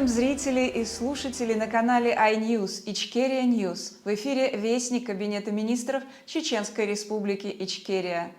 Приветствуем зрителей и слушателей на канале iNews Ичкерия News. В эфире Вестник Кабинета министров Чеченской Республики Ичкерия.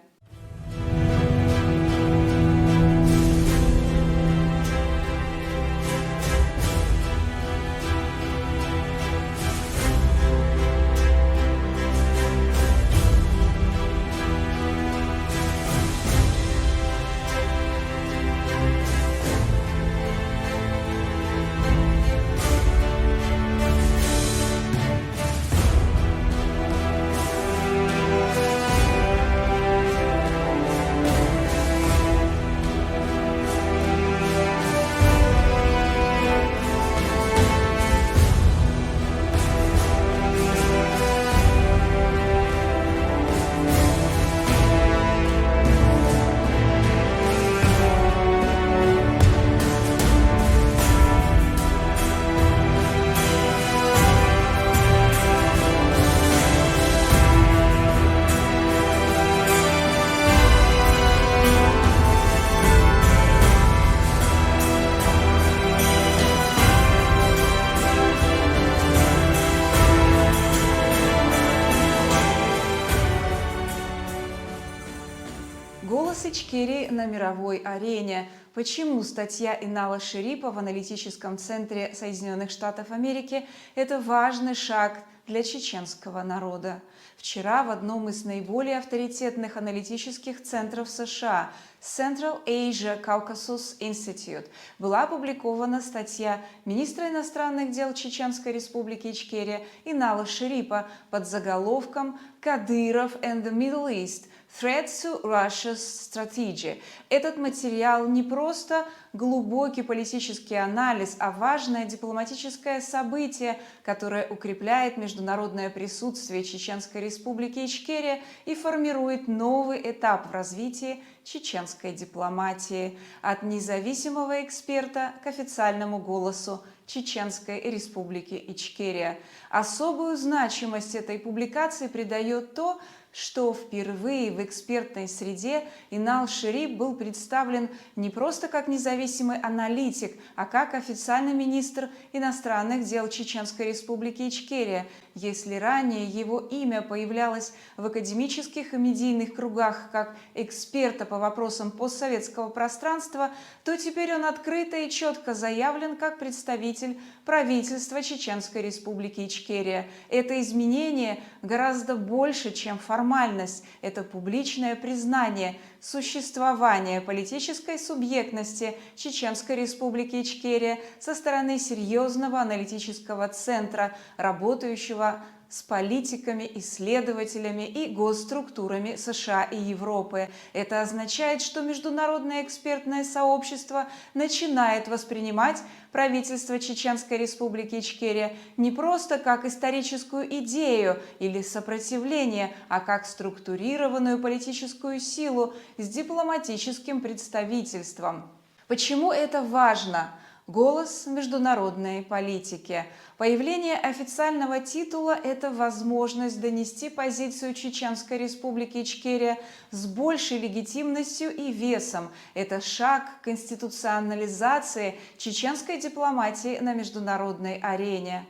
Голос Ичкерии на мировой арене. Почему статья Инала Шерипа в аналитическом центре Соединенных Штатов Америки – это важный шаг для чеченского народа? Вчера в одном из наиболее авторитетных аналитических центров США Central Asia Caucasus Institute была опубликована статья министра иностранных дел Чеченской Республики Ичкерия Инала Шерипа под заголовком «Кадыров and the Middle East. Threat to Russia's Strategy». Этот материал не просто глубокий политический анализ, а важное дипломатическое событие, которое укрепляет международное присутствие Чеченской Республики Ичкерия и формирует новый этап в развитии чеченской дипломатии. От независимого эксперта к официальному голосу Чеченской Республики Ичкерия. Особую значимость этой публикации придает то, что впервые в экспертной среде Инал Шерип был представлен не просто как независимый аналитик, а как официальный министр иностранных дел Чеченской Республики Ичкерия. Если ранее его имя появлялось в академических и медийных кругах как эксперта по вопросам постсоветского пространства, то теперь он открыто и четко заявлен как представитель правительства Чеченской Республики Ичкерия. Это изменение гораздо больше, чем формальность. Это публичное признание существования политической субъектности Чеченской Республики Ичкерия со стороны серьезного аналитического центра, работающего с политиками, исследователями и госструктурами США и Европы. Это означает, что международное экспертное сообщество начинает воспринимать правительство Чеченской Республики Ичкерия не просто как историческую идею или сопротивление, а как структурированную политическую силу с дипломатическим представительством. Почему это важно? Голос международной политики. Появление официального титула – это возможность донести позицию Чеченской Республики Ичкерия с большей легитимностью и весом. Это шаг к конституционализации чеченской дипломатии на международной арене.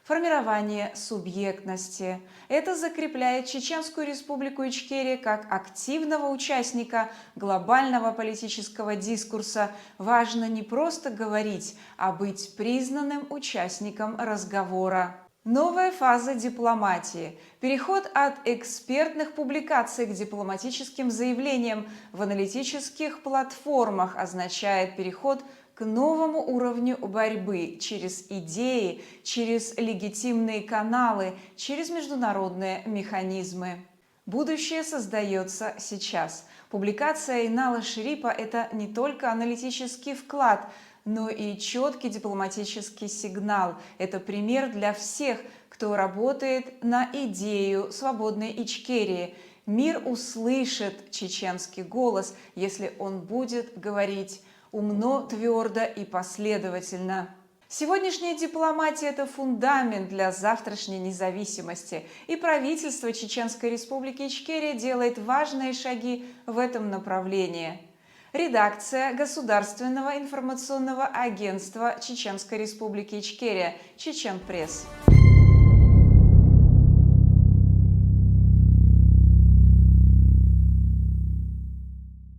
Формирование субъектности. Это закрепляет Чеченскую Республику Ичкерия как активного участника глобального политического дискурса. Важно не просто говорить, а быть признанным участником разговора. Новая фаза дипломатии. Переход от экспертных публикаций к дипломатическим заявлениям в аналитических платформах означает переход к новому уровню борьбы через идеи, через легитимные каналы, через международные механизмы. Будущее создается сейчас. Публикация Инала Шерипа – это не только аналитический вклад, но и четкий дипломатический сигнал. Это пример для всех, кто работает на идею свободной Ичкерии. Мир услышит чеченский голос, если он будет говорить умно, твердо и последовательно. Сегодняшняя дипломатия – это фундамент для завтрашней независимости, и правительство Чеченской Республики Ичкерия делает важные шаги в этом направлении. Редакция Государственного информационного агентства Чеченской Республики Ичкерия, Чечен Пресс.